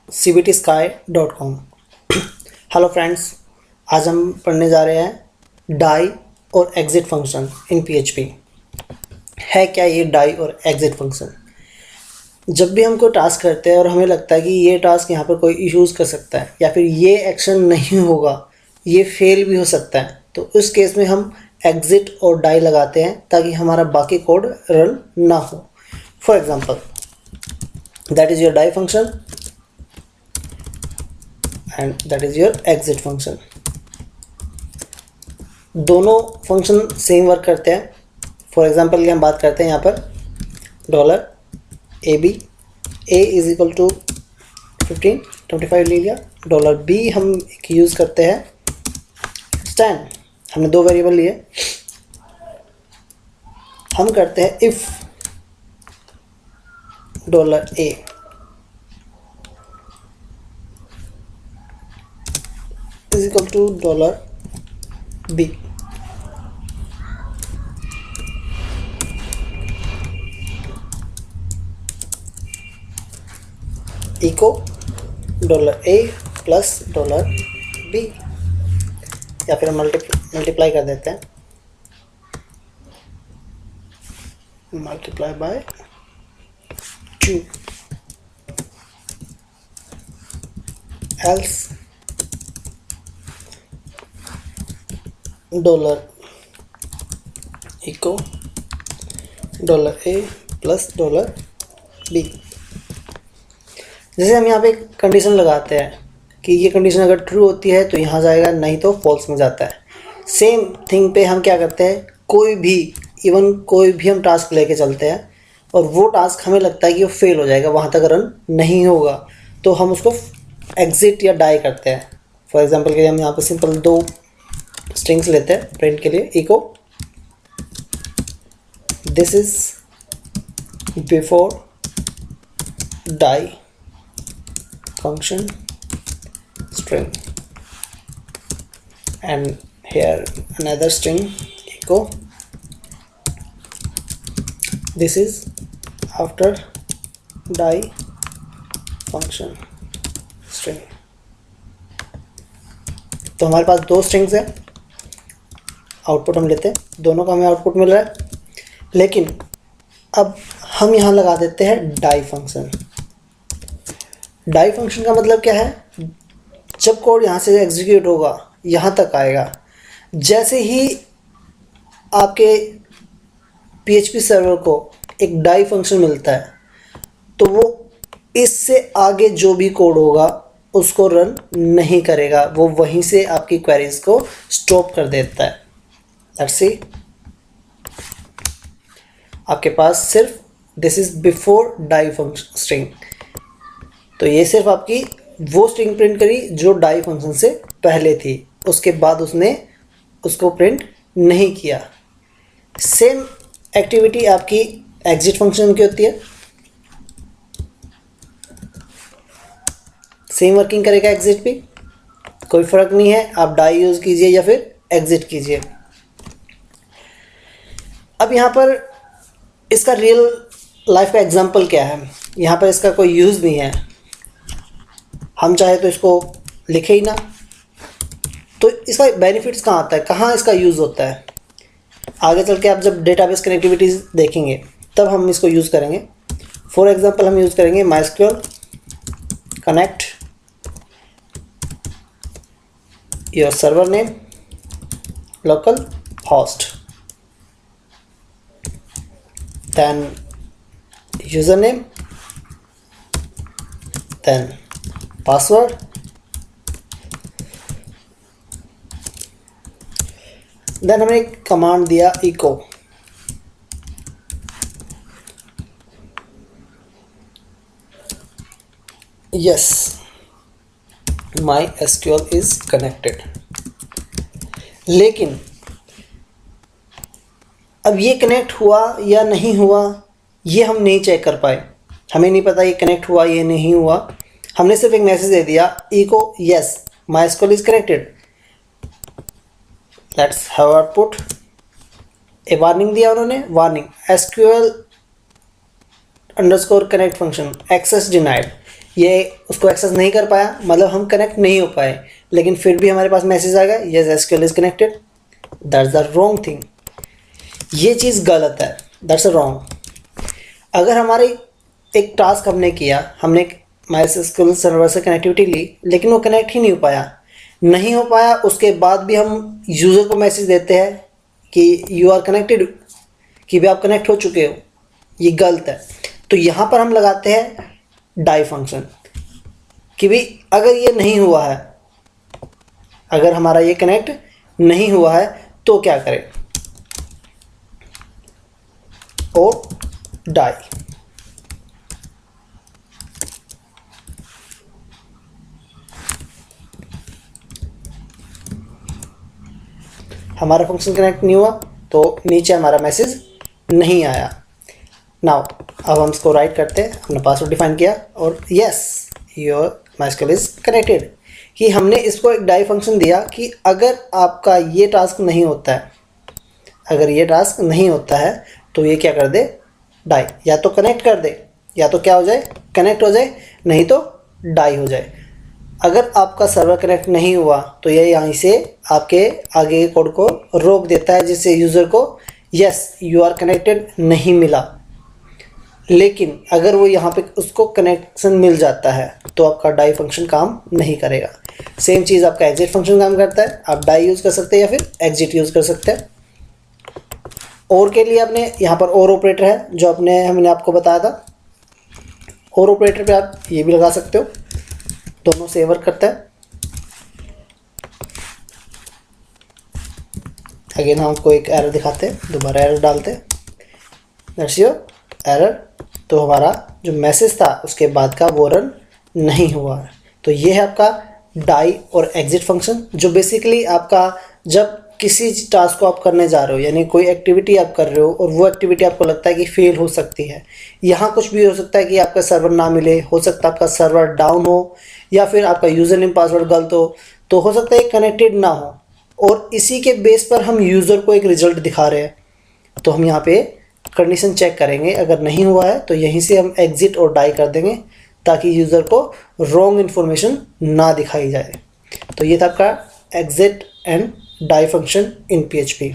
cbtsky.com। Hello friends, आज हम पढ़ने जा रहे हैं डाई और एग्जिट फंक्शन इन पीएचपी। है क्या ये डाई और एग्जिट फंक्शन? जब भी हम कोई टास्क करते हैं और हमें लगता है कि ये टास्क यहाँ पर कोई इश्यूज़ कर सकता है या फिर ये एक्शन नहीं होगा, ये फेल भी हो सकता है, तो उस केस में हम एग्जिट और डाई लगाते हैं ताकि हमारा बाकी कोड रन ना हो। For example, that is your die function and that is your exit function. दोनों फंक्शन सेम वर्क करते हैं। फॉर एग्जाम्पल की हम बात करते हैं यहाँ पर $AB, A is equal to 1525 ले लिया। $B हम यूज़ करते हैं स्टैंड, हमने दो वेरिएबल लिए। हम करते हैं if $A is equal to $B। Echo $A plus $B, या फिर मल्टीप्लाई कर देते हैं, multiply by 2, else echo $A plus $B। जैसे हम यहाँ पे कंडीशन लगाते हैं कि ये कंडीशन अगर ट्रू होती है तो यहाँ जाएगा, नहीं तो फॉल्स में जाता है। सेम थिंग पे हम क्या करते हैं, कोई भी हम टास्क लेके चलते हैं और वो टास्क हमें लगता है कि वो फेल हो जाएगा, वहाँ तक रन नहीं होगा, तो हम उसको एग्जिट या डाई करते हैं। फॉर एग्जांपल के लिए हम यहाँ पे सिंपल दो स्ट्रिंग्स लेते हैं प्रिंट के लिए। Echo this is before die function string, and here another string echo this is after die function string। तो हमारे पास दो स्ट्रिंग्स हैं, आउटपुट हम लेते हैं, दोनों का हमें आउटपुट मिल रहा है। लेकिन अब हम यहाँ लगा देते हैं डाई फंक्शन। डाई फंक्शन का मतलब क्या है, जब कोड यहाँ से एग्जीक्यूट होगा यहाँ तक आएगा, जैसे ही आपके PHP सर्वर को एक डाई फंक्शन मिलता है तो वो इससे आगे जो भी कोड होगा उसको रन नहीं करेगा, वो वहीं से आपकी क्वेरीज को स्टॉप कर देता है। लेट्स सी, आपके पास सिर्फ this is before die function string, तो ये सिर्फ आपकी वो स्ट्रिंग प्रिंट करी जो डाई फंक्शन से पहले थी, उसके बाद उसने उसको प्रिंट नहीं किया। सेम एक्टिविटी आपकी एग्जिट फंक्शन की होती है, सेम वर्किंग करेगा एग्जिट भी, कोई फ़र्क नहीं है आप डाई यूज़ कीजिए या फिर एग्जिट कीजिए। अब यहाँ पर इसका रियल लाइफ का एग्जांपल क्या है, यहाँ पर इसका कोई यूज़ नहीं है, हम चाहे तो इसको लिखे ही ना, तो इसका बेनिफिट्स कहाँ आता है, कहाँ इसका यूज़ होता है, आगे चल के आप जब डेटाबेस कनेक्टिविटीज़ देखेंगे तब हम इसको यूज़ करेंगे। फॉर एग्जांपल हम यूज़ करेंगे MySQL connect your server name local host, then user name, then password, then हमने एक कमांड दिया echo, yes MySQL is connected. लेकिन अब ये कनेक्ट हुआ या नहीं हुआ ये हम नहीं चेक कर पाए, हमें नहीं पता ये कनेक्ट हुआ ये नहीं हुआ, हमने सिर्फ एक मैसेज दे दिया echo yes MySQL is connected. Let's have output, a warning दिया उन्होंने, warning SQL underscore connect function access denied, ये उसको एक्सेस नहीं कर पाया, मतलब हम कनेक्ट नहीं हो पाए, लेकिन फिर भी हमारे पास मैसेज आएगा yes SQL is connected. That's the wrong thing, ये चीज़ गलत है, दैट्स रॉन्ग। अगर हमारी एक टास्क हमने किया, हमने MySQL सर्वर से कनेक्टिविटी ली, लेकिन वो कनेक्ट ही नहीं हो पाया, उसके बाद भी हम यूज़र को मैसेज देते हैं कि यू आर कनेक्टेड, कि भी आप कनेक्ट हो चुके हो, ये गलत है। तो यहाँ पर हम लगाते हैं डाई फंक्शन कि भी अगर ये नहीं हुआ है, अगर हमारा ये कनेक्ट नहीं हुआ है तो क्या करें, और डाई। हमारा फंक्शन कनेक्ट नहीं हुआ तो नीचे हमारा मैसेज नहीं आया। नाउ अब हम इसको राइट करते हैं, हमने पासवर्ड डिफाइन किया और yes your MySQL is connected, कि हमने इसको एक डाई फंक्शन दिया कि अगर आपका ये टास्क नहीं होता है, अगर ये टास्क नहीं होता है तो ये क्या कर दे, डाई, या तो कनेक्ट कर दे, या तो क्या हो जाए, कनेक्ट हो जाए, नहीं तो डाई हो जाए। अगर आपका सर्वर कनेक्ट नहीं हुआ तो ये यहाँ से आपके आगे के कोड को रोक देता है, जिससे यूज़र को यस यू आर कनेक्टेड नहीं मिला। लेकिन अगर वो यहाँ पे उसको कनेक्शन मिल जाता है तो आपका डाई फंक्शन काम नहीं करेगा। सेम चीज़ आपका एग्जिट फंक्शन काम करता है, आप डाई यूज़ कर सकते हैं या फिर एग्जिट यूज़ कर सकते हैं। और के लिए आपने यहाँ पर और ऑपरेटर है जो हमने आपको बताया था, और ऑपरेटर पे आप ये भी लगा सकते हो, दोनों से वर्क करता है। अगेन हम आपको एक एरर दिखाते हैं, दोबारा एरर डालते हैं, दैट्स योर एरर। तो हमारा जो मैसेज था उसके बाद का वो रन नहीं हुआ है। तो ये है आपका डाई और एग्जिट फंक्शन, जो बेसिकली आपका जब किसी टास्क को आप करने जा रहे हो, यानी कोई एक्टिविटी आप कर रहे हो और वो एक्टिविटी आपको लगता है कि फेल हो सकती है, यहाँ कुछ भी हो सकता है कि आपका सर्वर ना मिले, हो सकता है आपका सर्वर डाउन हो, या फिर आपका यूज़र नेम पासवर्ड गलत हो सकता है कनेक्टेड ना हो, और इसी के बेस पर हम यूज़र को एक रिजल्ट दिखा रहे हैं। तो हम यहाँ पे कंडीशन चेक करेंगे, अगर नहीं हुआ है तो यहीं से हम एग्जिट और डाई कर देंगे ताकि यूज़र को रॉन्ग इन्फॉर्मेशन ना दिखाई जाए। तो ये था आपका exit and die function in PHP।